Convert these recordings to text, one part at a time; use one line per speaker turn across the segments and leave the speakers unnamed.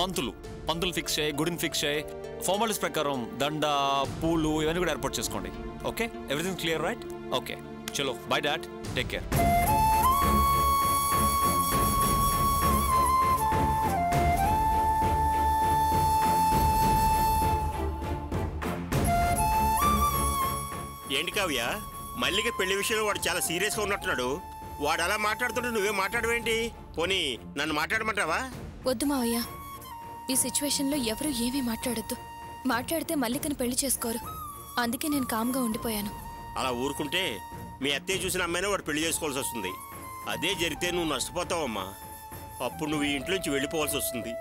పంతులు పంతులు fix చేయి, గుడిని fix చేయి, ఫార్మాలిటీస్ ప్రకారం దండ పూలు ఇవన్నీ కూడా ఏర్పాటు చేసుకోండి. Okay, everything clear right? Okay, చలో బై డాడ్, టేక్ కేర్.
ఏంటి కావ్య, మల్లిక పెళ్లి విషయంలో వాడు చాలా సీరియస్గా ఉన్నట్టున్నాడు. వాడు అలా మాట్లాడుతుంటే నువ్వే మాట్లాడవేంటి? పోనీ నన్ను మాట్లాడమంటావా?
వద్దు మావయ్య, ఈ సిచ్యువేషన్లో ఎవరూ ఏమీ మాట్లాడొద్దు. మాట్లాడితే మల్లికను పెళ్లి చేసుకోరు. అందుకే నేను కామ్గా ఉండిపోయాను.
అలా ఊరుకుంటే మీ అత్తయ్య చూసిన అమ్మాయినే వాడు పెళ్లి చేసుకోవాల్సి వస్తుంది. అదే జరిగితే నువ్వు నష్టపోతావమ్మా. అప్పుడు నువ్వు ఈ ఇంట్లో నుంచి వెళ్ళిపోవాల్సి వస్తుంది.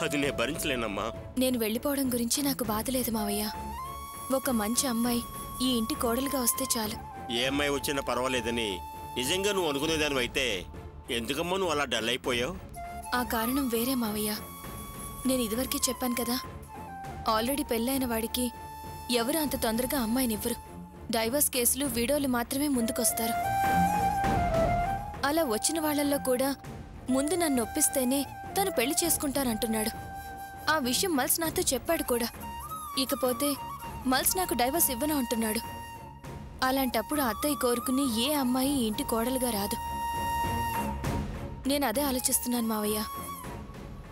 అది నేను భరించలేనమ్మా.
నేను వెళ్ళిపోవడం గురించి నాకు బాధ లేదు మావయ్య. ఒక మంచి అమ్మాయి ఈ ఇంటి కోడలుగా వస్తే చాలు.
ఏ అమ్మాయి వచ్చినా పర్వాలేదని నిజంగా నువ్వు అనుకునేదాని అయితే ఎందుకమ్మా నువ్వు అలా డల్ అయిపోయావు?
ఆ కారణం వేరే మావయ్య. నేను ఇదివరకే చెప్పాను కదా, ఆల్రెడీ పెళ్ళైన వాడికి ఎవరు అంత తొందరగా అమ్మాయినివ్వరు. డైవర్స్ కేసులు, వీడోలు మాత్రమే ముందుకొస్తారు. అలా వచ్చిన వాళ్లల్లో కూడా ముందు నన్ను ఒప్పిస్తేనే తను పెళ్లి చేసుకుంటానంటున్నాడు. ఆ విషయం మల్స్ నాతో చెప్పాడు కూడా. ఇకపోతే మల్స్ నాకు డైవర్స్ ఇవ్వను అంటున్నాడు. అలాంటప్పుడు అత్తయ్య కోరుకుని ఏ అమ్మాయి ఇంటి కోడలుగా రాదు. నేను అదే ఆలోచిస్తున్నాను మావయ్య.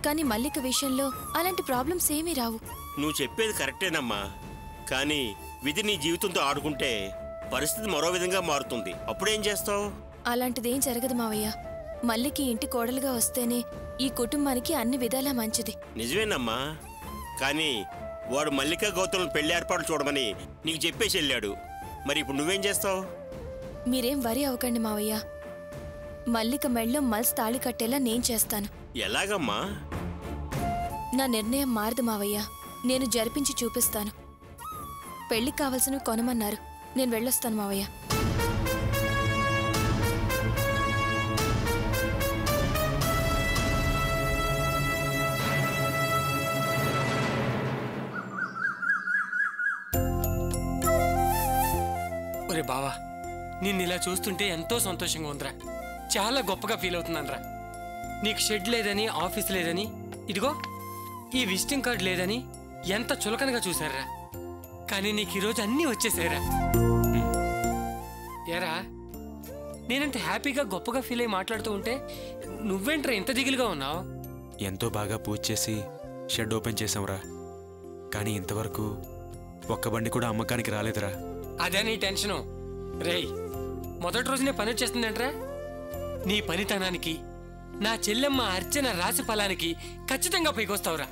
కానీ మల్లిక విషయంలో అలాంటి ప్రాబ్లమ్స్ ఏమీ రావు.
నువ్వు చెప్పేది కరెక్టేనమ్మా, కానీ విధి నీ జీవితంతో ఆడుకుంటే పరిస్థితి మరో విధంగా మారుతుంది. అప్పుడేం చేస్తావు?
అలాంటిదేం జరగదు మావయ్య. మల్లికి ఇంటి కోడలుగా వస్తేనే ఈ కుటుంబానికి అన్ని విధాలా మంచిది.
నిజమేనమ్మా, కానీ వాడు మల్లిక గౌతమ్ పెళ్లి ఏర్పాటు చూడమని నీకు చెప్పేసి వెళ్ళాడు. మరి ఇప్పుడు నువ్వేం చేస్తావు?
మీరేం వరి అవ్వకండి మావయ్య. మల్లిక మెళ్ళో మల్స్ తాళి కట్టేలా నేను చేస్తాను.
ఎలాగమ్మా?
నా నిర్ణయం మారదు మావయ్య. నేను జరిపించి చూపిస్తాను. పెళ్లికి కావలసినవి కొనమన్నారు. నేను వెళ్ళొస్తాను మావయ్య.
ఒరే బావా, నిన్ను ఇలా చూస్తుంటే ఎంతో సంతోషంగా ఉందిరా. చాలా గొప్పగా ఫీల్ అవుతున్నానరా. నీకు షెడ్ లేదని, ఆఫీస్ లేదని, ఇదిగో ఈ విజిటింగ్ కార్డు లేదని ఎంత చులకనగా చూశారా. కానీ నీకు ఈరోజు అన్నీ వచ్చేసారా. ఎరా, నేనంత హ్యాపీగా గొప్పగా ఫీల్ అయ్యి మాట్లాడుతూ ఉంటే నువ్వేంట్రా ఇంత దిగులుగా ఉన్నావు?
ఎంతో బాగా పూజ చేసి షెడ్ ఓపెన్ చేసాంరా. కానీ ఇంతవరకు ఒక్క బండి కూడా అమ్మకానికి రాలేదురా.
అదే నీ టెన్షను. రేయ్, మొదటి రోజునే పని వచ్చేస్తుందంట్రా. నీ పనితనానికి, నా చెల్లెమ్మ అర్చన రాశి ఫలానికి ఖచ్చితంగా పైకొస్తావురా.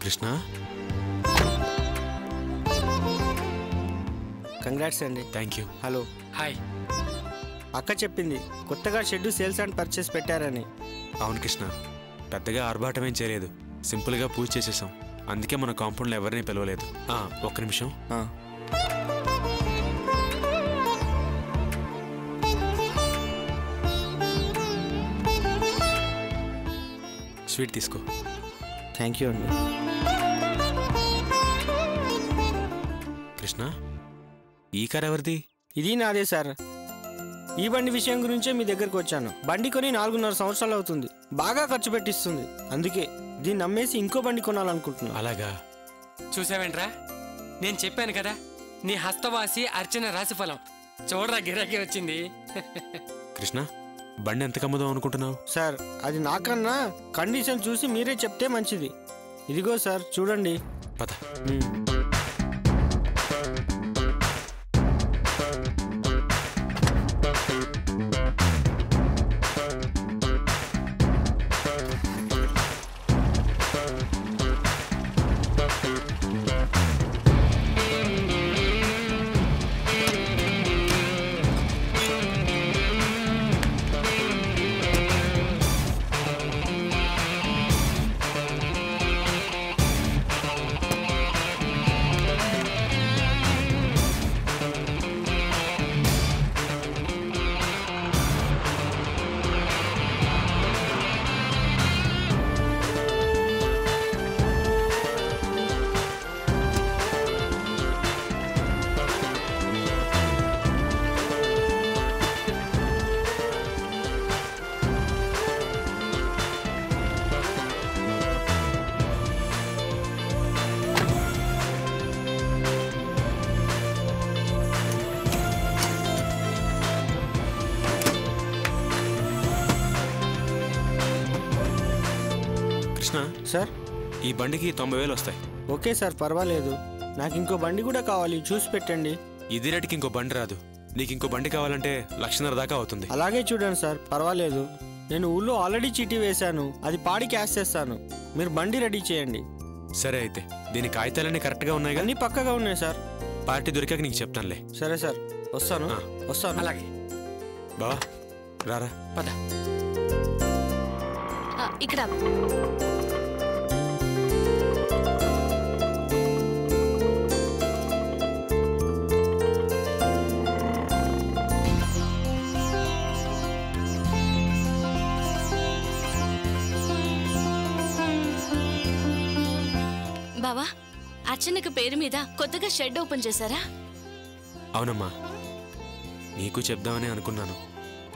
కృష్ణ,
కంగ్రాట్స్ అండి.
Thank you.
హలో.
హాయ్.
అక్క చెప్పింది కొత్తగా షెడ్ సేల్స్ అండ్ పర్చేస్ పెట్టారని.
అవును కృష్ణ, పెద్దగా ఆర్భాటమేం చేయలేదు. సింపుల్గా పూజ చేసేసాం. అందుకే మన కాంపౌండ్లో ఎవరిని పిలవలేదు. ఒక్క నిమిషం. స్వీట్ తీసుకో.
థ్యాంక్ యూ అండి.
కృష్ణ, ఈ కార్ ఎవరిది?
ఇది నాదే సార్. ఈ బండి విషయం గురించే మీ దగ్గరకు వచ్చాను. బండి కొని 4.5 సంవత్సరాలు అవుతుంది. బాగా ఖర్చు పెట్టిస్తుంది. అందుకే దీన్ని నమ్మేసి ఇంకో బండి కొనాలనుకుంటున్నా.
అలాగా?
చూసావేంట్రా, నేను చెప్పాను కదా, నీ హస్తవాసి అర్చన రాశిఫలం. చూడరా, గిరాకీ వచ్చింది.
కృష్ణ, బండి ఎంత కమ్ముదాం అనుకుంటున్నావు?
సార్, అది నాకన్నా కండిషన్ చూసి మీరే చెప్తే మంచిది. ఇదిగో సార్, చూడండి.
పద. కృష్ణ
సార్
ఈ బండికి 90,000 వస్తాయి.
ఓకే సార్, పర్వాలేదు. నాకు ఇంకో బండి కూడా కావాలి, చూసి పెట్టండి.
ఇది రేటుకి ఇంకో బండి రాదు. నీకు ఇంకో బండి కావాలంటే 1,50,000 దాకా అవుతుంది.
అలాగే చూడండి సార్, పర్వాలేదు. నేను ఊళ్ళో ఆల్రెడీ చీటీ వేశాను, అది పాడి క్యాష్ చేస్తాను. మీరు బండి రెడీ చేయండి.
సరే అయితే దీని కాగితాలన్నీ కరెక్ట్గా ఉన్నాయి కానీ
అన్నీ పక్కగా ఉన్నాయి సార్.
పార్టీ దొరికాక నీకు చెప్తానులే.
సరే సార్, వస్తాను. వస్తాను.
అలాగే
బావా రారా.
పద.
ఇక్కడ బావా, అర్చనకు పేరు మీద కొత్తగా షెడ్ ఓపెన్ చేశారా?
అవునమ్మా, నీకు చెప్దామని అనుకున్నాను.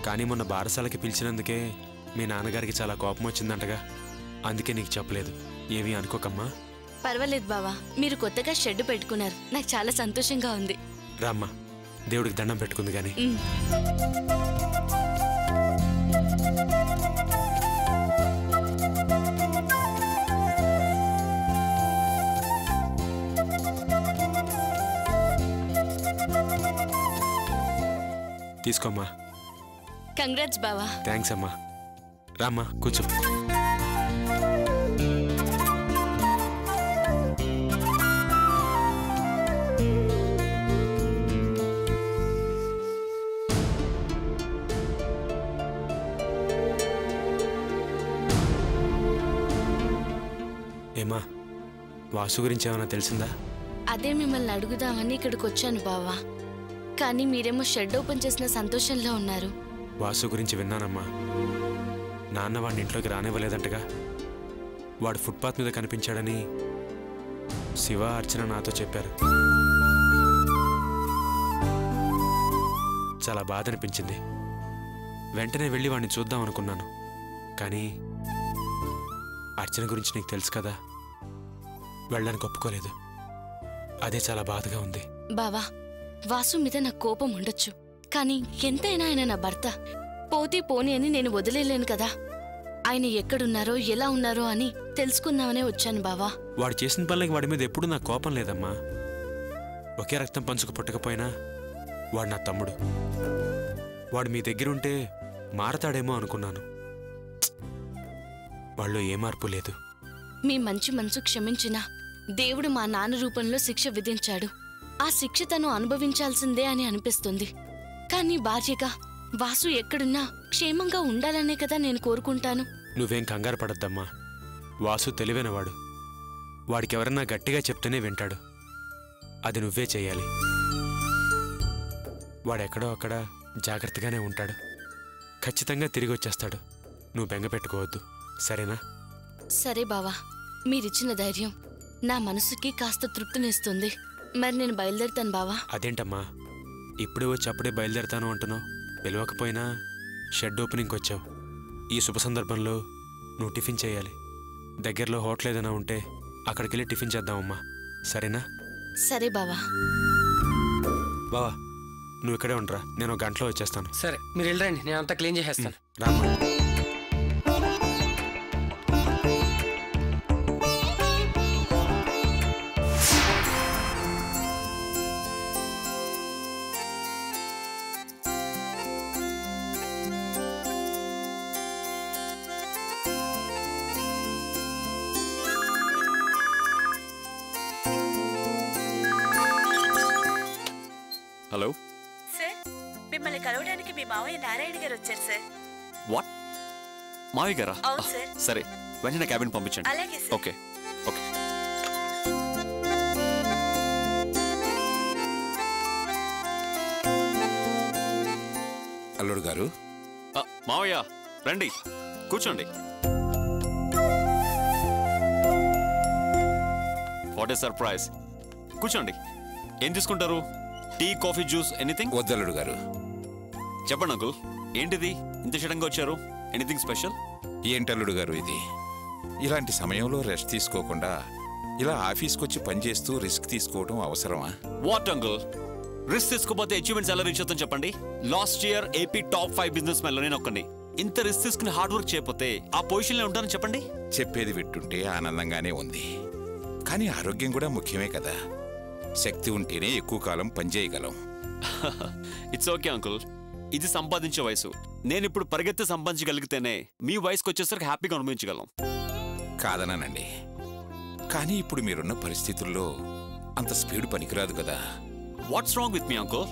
కానీ మొన్న బారసాలకి పిలిచినందుకే మీ నాన్నగారికి చాలా కోపం వచ్చిందంటగా. అందుకే నీకు చెప్పలేదు. ఏమీ అనుకోకమ్మా.
పర్వాలేదు బావా, మీరు కొత్తగా షెడ్ పెట్టుకున్నారు, నాకు చాలా సంతోషంగా ఉంది.
రామ్మా, దేవుడికి దండం పెట్టుకుంది కానీ. తీసుకోమ్మా.
కంగ్రాట్స్ బావా.
థ్యాంక్స్ అమ్మా. రామ్మా కూర్చో. ఏమా, వాసు గురించి ఏమైనా తెలిసిందా?
అదే మిమ్మల్ని అడుగుదామని ఇక్కడికి వచ్చాను బావా. కానీ మీరేమో షెడ్ ఓపెన్ చేసిన సంతోషంలో ఉన్నారు.
వాసు గురించి విన్నానమ్మా. నాన్న వాడిని ఇంట్లోకి రానివ్వలేదంటగా. వాడు ఫుట్పాత్ మీద కనిపించాడని శివ, అర్చన నాతో చెప్పారు. చాలా బాధ అనిపించింది. వెంటనే వెళ్ళి వాడిని చూద్దాం అనుకున్నాను. కానీ అర్చన గురించి నీకు తెలుసు కదా, వెళ్ళడానికి ఒప్పుకోలేదు. అదే చాలా బాధగా ఉంది.
బావా, వాసు మీద నాకు కోపం ఉండొచ్చు, కానీ ఎంతైనా ఆయన నా భర్త. పోతే పోని అని నేను వదిలేలేను కదా. ఆయన ఎక్కడున్నారో ఎలా ఉన్నారో అని తెలుసుకుందామనే వచ్చాను బావా.
వాడు చేసిన పనులకి వాడి మీద ఎప్పుడూ నాకు కోపం లేదమ్మా. ఒకే రక్తం పంచుకు పుట్టకపోయినా వాడు నా తమ్ముడు. వాడు మీ దగ్గరుంటే మారతాడేమో అనుకున్నాను. వాళ్ళు ఏ మార్పు లేదు.
మీ మంచి మనసు క్షమించినా దేవుడు మా నాన్న రూపంలో శిక్ష విధించాడు. ఆ శిక్ష తను అనుభవించాల్సిందే అని అనిపిస్తుంది. కానీ భార్యగా వాసు ఎక్కడున్నా క్షేమంగా ఉండాలనే కదా నేను కోరుకుంటాను.
నువ్వేం కంగారు పడద్దమ్మా. వాసు తెలివైనవాడు. వాడికెవరన్నా గట్టిగా చెప్తేనే వింటాడు. అది నువ్వే చెయ్యాలి. వాడెక్కడో అక్కడ జాగ్రత్తగానే ఉంటాడు. ఖచ్చితంగా తిరిగి వచ్చేస్తాడు. నువ్వు బెంగ పెట్టుకోవద్దు, సరేనా?
సరే బావా, మీరిచ్చిన ధైర్యం నా మనసుకి కాస్త తృప్తినిస్తుంది. మరి నేను బయలుదేరుతాను బావా.
అదేంటమ్మా, ఇప్పుడే వచ్చి అప్పుడే బయలుదేరుతాను అంటున్నావు? పిలవకపోయినా షెడ్ ఓపెనింగ్కి వచ్చావు. ఈ శుభ సందర్భంలో నువ్వు టిఫిన్ చేయాలి. దగ్గరలో హోటల్ ఏదైనా ఉంటే అక్కడికి వెళ్ళి టిఫిన్ చేద్దామమ్మా, సరేనా?
సరే బావా.
బావా, నువ్వు ఇక్కడే ఉండరా, నేను 1 గంటలో వచ్చేస్తాను.
సరే, మీరు వెళ్ళండి, నేను అంతా క్లీన్ చేసేస్తాను.
రామ్మా.
హలో
సార్, మిమ్మల్ని కలవడానికి మీ మావయ్య నారాయణ గారు వచ్చారు సార్.
వాట్? మావి గారా?
అవును సార్.
సరే, వెంటనే క్యాబిన్ పంపించండి.
అలాగే సార్.
Okay okay.
అల్లుడు గారు.
మావయ్య రండి, కూర్చోండి. What a surprise. కూర్చోండి. ఏం తీసుకుంటారు? Tea, coffee, juice, anything?
వద్దల్లుడు గారు.
చెప్పండి అంకుల్, ఏంటిది ఇంత సడన్గా వచ్చారు? Anything special?
ఏంటల్లుడు గారు ఇది? ఇలాంటి సమయంలో రెస్ట్ తీసుకోకుండా ఇలా ఆఫీస్కి వచ్చి పనిచేస్తూ రిస్క్ తీసుకోవడం అవసరమా?
వాట్ అంకుల్, రిస్క్ తీసుకోపోతే అచీవ్మెంట్స్ ఎలా రీచ్ అవుతాం చెప్పండి? Last year AP top 5 business మెన్లో నేను ఒక్కడిని. ఇంత రిస్క్ తీసుకుని హార్డ్ వర్క్ చేయకపోతే ఆ పొజిషన్లో ఉంటానని చెప్పండి.
చెప్పేది వింటుంటే ఆనందంగానే ఉంది, కానీ ఆరోగ్యం కూడా ముఖ్యమే కదా. శక్తి ఉంటేనే ఎక్కువ కాలం పనిచేయగలం.
ఇట్స్ ఓకే అంకుల్, ఇది సంపాదించే వయసు. నేను ఇప్పుడు పరిగెత్తి సంపాదించగలిగితేనే మీ వయసుకు వచ్చేసరికి హ్యాపీగా అనుభవించగలం.
కాదనానండి, కానీ ఇప్పుడు మీరున్న పరిస్థితుల్లో అంత స్పీడ్ పనికిరాదు కదా.
What's wrong with me uncle?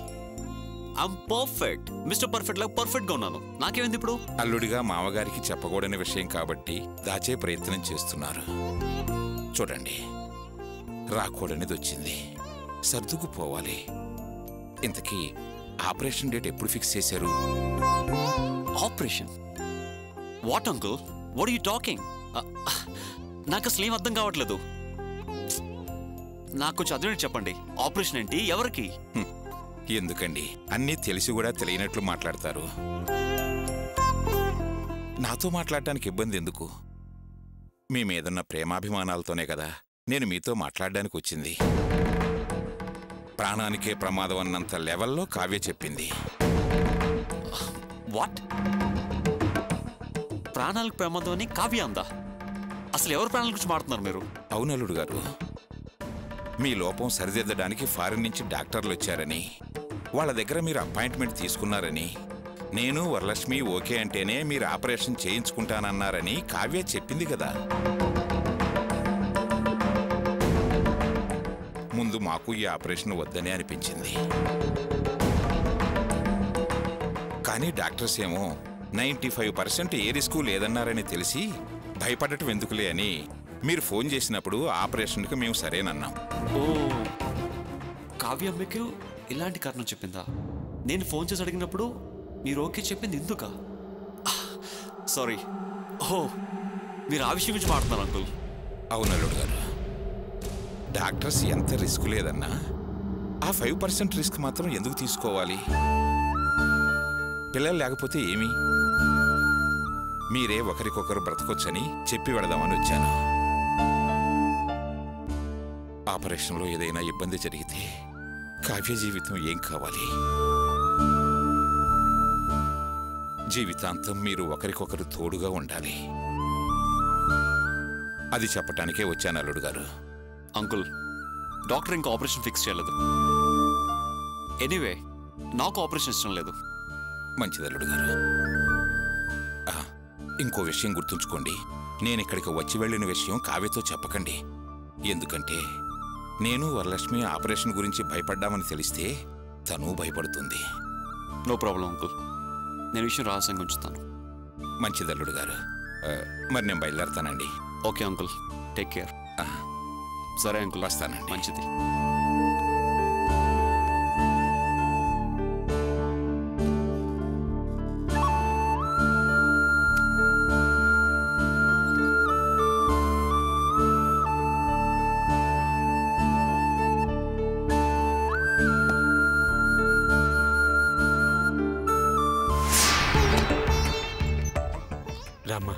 I'm perfect, mister perfect లాగా పర్ఫెక్ట్ గా ఉన్నాను. నాకేమైంది ఇప్పుడు?
అల్లుడిగా మామగారికి చెప్పకూడని విషయం కాబట్టి దాచే ప్రయత్నం చేస్తున్నారు. చూడండి, రాకూడనిది వచ్చింది, సర్దుకుపోవాలి. ఇంతకీ ఆపరేషన్ డేట్ ఎప్పుడు ఫిక్స్ చేశారు?
Operation? What uncle, what are you talking? నాకు అసలు ఏం అర్థం కావట్లేదు. నాకు కొంచెం అర్థం చెప్పండి. ఆపరేషన్ ఏంటి, ఎవరికి?
ఎందుకండి అన్నీ తెలిసి కూడా తెలియనట్లు మాట్లాడతారు? నాతో మాట్లాడటానికి ఇబ్బంది ఎందుకు? మీ మీదున్న ప్రేమాభిమానాలతోనే కదా నేను మీతో మాట్లాడడానికి వచ్చింది. ప్రాణానికే ప్రమాదం అన్నంత లెవెల్లో కావ్య చెప్పింది.
వాట్? ప్రాణాలకు ప్రమాదం అని కావ్య అందా? అసలు ఎవరు ప్రాణాల గురించి మాట్లాడుతున్నారు మీరు?
అవునల్లుడు గారు, మీ లోపం సరిదిద్దడానికి ఫారిన్ నుంచి డాక్టర్లు వచ్చారని, వాళ్ళ దగ్గర మీరు అపాయింట్మెంట్ తీసుకున్నారని, నేను వరలక్ష్మి ఓకే అంటేనే మీరు ఆపరేషన్ చేయించుకుంటానన్నారని కావ్య చెప్పింది కదా. ముందు మాకు ఈ ఆపరేషన్ వద్దనే అనిపించింది, కానీ డాక్టర్స్ ఏమో 95% ఏ రిస్కు లేదన్నారని తెలిసి భయపడటం ఎందుకులే అని మీరు ఫోన్ చేసినప్పుడు ఆపరేషన్కి మేము సరేనన్నాం.
ఓ, కావ్య మీకు ఇలాంటి కారణం చెప్పిందా? నేను ఫోన్ చేసి అడిగినప్పుడు మీరు ఓకే చెప్పింది ఎందుకా? సారీ. ఓ, మీరు ఆ విషయం గురించి మాట్లాడుతున్నారు అంకుల్.
అవునల్లుడు గారు, డాక్టర్స్ ఎంత రిస్క్ లేదన్నా ఆ 5% రిస్క్ మాత్రం ఎందుకు తీసుకోవాలి? పిల్లలు లేకపోతే ఏమి? మీరే ఒకరికొకరు బ్రతకొచ్చని చెప్పి వెళదామని వచ్చాను. ఆపరేషన్లో ఏదైనా ఇబ్బంది జరిగితే కావ్య జీవితం ఏం కావాలి? జీవితాంతం మీరు ఒకరికొకరు తోడుగా ఉండాలి. అది చెప్పటానికే వచ్చాను అల్లుడు గారు.
అంకుల్, డాక్టర్ ఇంకా ఆపరేషన్ ఫిక్స్ చేయలేదు. ఎనీవే, నాకు ఆపరేషన్ ఇష్టం లేదు.
మంచిది అల్లుడు గారు. ఇంకో విషయం గుర్తుంచుకోండి, నేను ఇక్కడికి వచ్చి వెళ్ళిన విషయం కావ్యతో చెప్పకండి. ఎందుకంటే నేను వరలక్ష్మి ఆపరేషన్ గురించి భయపడ్డామని తెలిస్తే తను భయపడుతుంది.
నో ప్రాబ్లం అంకుల్, నేను విషయం రహస్యంగా ఉంచుతాను.
మంచిది అల్లుడు గారు. మరి నేను బయలుదేరుతానండి.
Okay uncle, take care. సరే అంకుల్,
వస్తానండి.
మంచిది.
రామ్మా.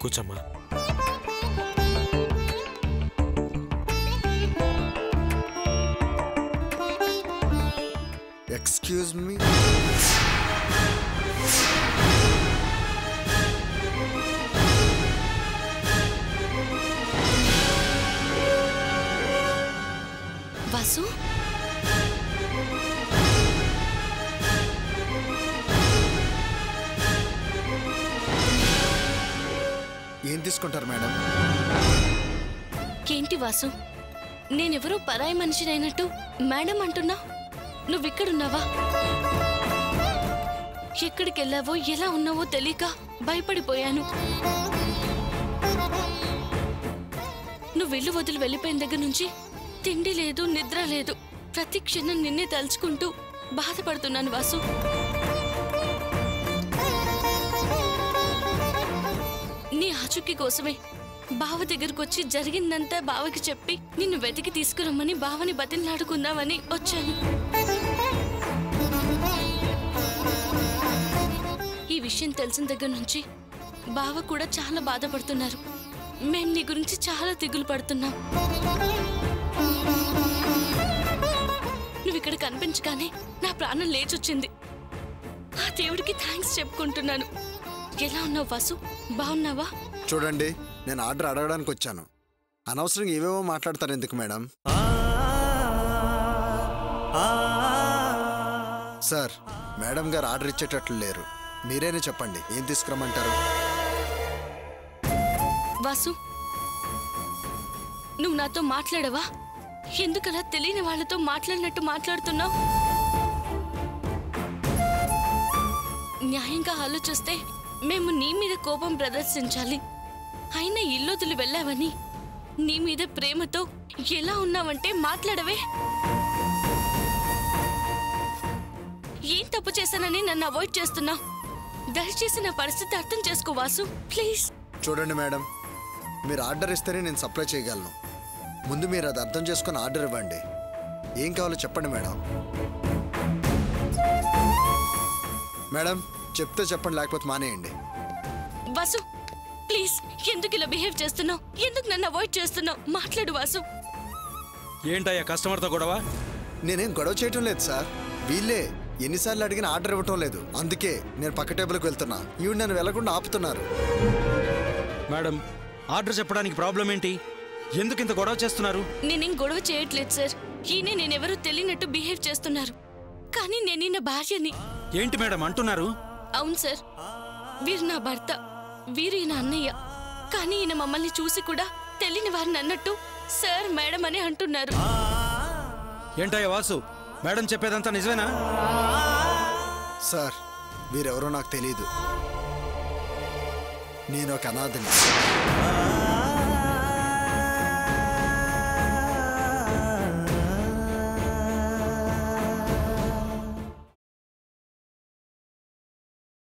కూర్చోమ్మా.
Excuse me.
వాసు,
ఏం తీసుకుంటారు మేడం?
ఏంటి వాసు, నేనెవరో పరాయి మనిషినైనట్టు మేడం అంటున్నా? నువ్విక్కడున్నావా? ఎక్కడికెళ్ళావో ఎలా ఉన్నావో తెలియక భయపడిపోయాను. నువ్వు ఇల్లు వదిలి వెళ్ళిపోయిన దగ్గర నుంచి తిండి లేదు, నిద్ర లేదు. ప్రతి క్షణం నిన్నే తలుచుకుంటూ బాధపడుతున్నాను వాసు. నీ ఆచూకీ కోసమే బావ దగ్గరకు వచ్చి జరిగిందంతా బావకి చెప్పి నిన్ను వెతికి తీసుకురమ్మని బావని బతిలాడుకుందామని వచ్చాను. ఈ విషయం తెలిసిన దగ్గర నుంచి బావ కూడా చాలా బాధపడుతున్నారు.
మేము నీ గురించి చాలా దిగులు పడుతున్నాం. నువ్వు ఇక్కడ కనిపించగానే నా ప్రాణం లేచొచ్చింది. ఆ దేవుడికి థ్యాంక్స్ చెప్పుకుంటున్నాను. ఎలా ఉన్నావు వాసు? బాగున్నావా?
చూడండి, నేను ఆర్డర్ అడగడానికి వచ్చాను. అనవసరంగా ఏవేవో మాట్లాడతారు ఎందుకు మేడం? సార్, మేడం గారు ఆర్డర్ ఇచ్చేటట్లు లేరు. మీరేనే చెప్పండి, ఏం తీసుకురమ్మంటారు?
వాసు, నువ్వు నాతో మాట్లాడవా? ఎందుకలా తెలియని వాళ్ళతో మాట్లాడినట్టు మాట్లాడుతున్నావు? న్యాయంగా ఆలోచిస్తే మేము నీ మీద కోపం ప్రదర్శించాలి. అయినా ఇల్లొదిలి వెళ్ళావని నీ మీద ప్రేమతో ఎలా ఉన్నావంటే మాట్లాడవే. ఏం తప్పు చేశానని నన్ను అవాయిడ్ చేస్తున్నావు? దయచేసి నా పరిస్థితి అర్థం చేసుకో వాసు, ప్లీజ్.
చూడండి మేడం, మీరు ఆర్డర్ ఇస్తేనే నేను సప్లై చేయగలను. ముందు మీరు అది అర్థం చేసుకుని ఆర్డర్ ఇవ్వండి. ఏం కావాలో చెప్పండి మేడం. మేడం, చెప్తే చెప్పండి, లేకపోతే మానేయండి.
వాసు ప్లీజ్, ఎందుకు ఇలా బిహేవ్ చేస్తున్నావు? ఎందుకు నన్ను అవాయిడ్ చేస్తున్నావు? మాట్లాడు వాసు.
ఏంటయ్యా కస్టమర్తో గొడవ?
నేనేం గొడవ చేయటం లేదు సార్. వీళ్ళే ఎన్నిసార్లు అడిగినా ఆర్డర్ ఇవ్వటం లేదు. అందుకే నేను పక్క టేబుల్కి వెళ్తున్నా. ఈవిడ నన్ను వెళ్లకుండా ఆపుతున్నారు.
మేడం, ఆర్డర్ చెప్పడానికి ప్రాబ్లం ఏంటి? ఎందుకు ఇంత గొడవ చేస్తున్నారు?
నేనేం గొడవ చేయట్లేదు సార్. ఈయన నేనెవరో తెలియనట్టు బిహేవ్ చేస్తున్నారు. కానీ నేను ఈయన భార్యని.
ఏంటి మేడం అంటున్నారు?
అవును సార్, వీరు నా భర్త, వీరు ఈయన అన్నయ్య. కానీ ఈయన మమ్మల్ని చూసి కూడా తెలియని వారిని అన్నట్టు సార్ మేడం అని అంటున్నారు.
ఏంటయ్యా వాసు, మేడం చెప్పేదంతా నిజమేనా?
సార్, వీరెవరో నాకు తెలియదు. నేను ఒక అనాథని.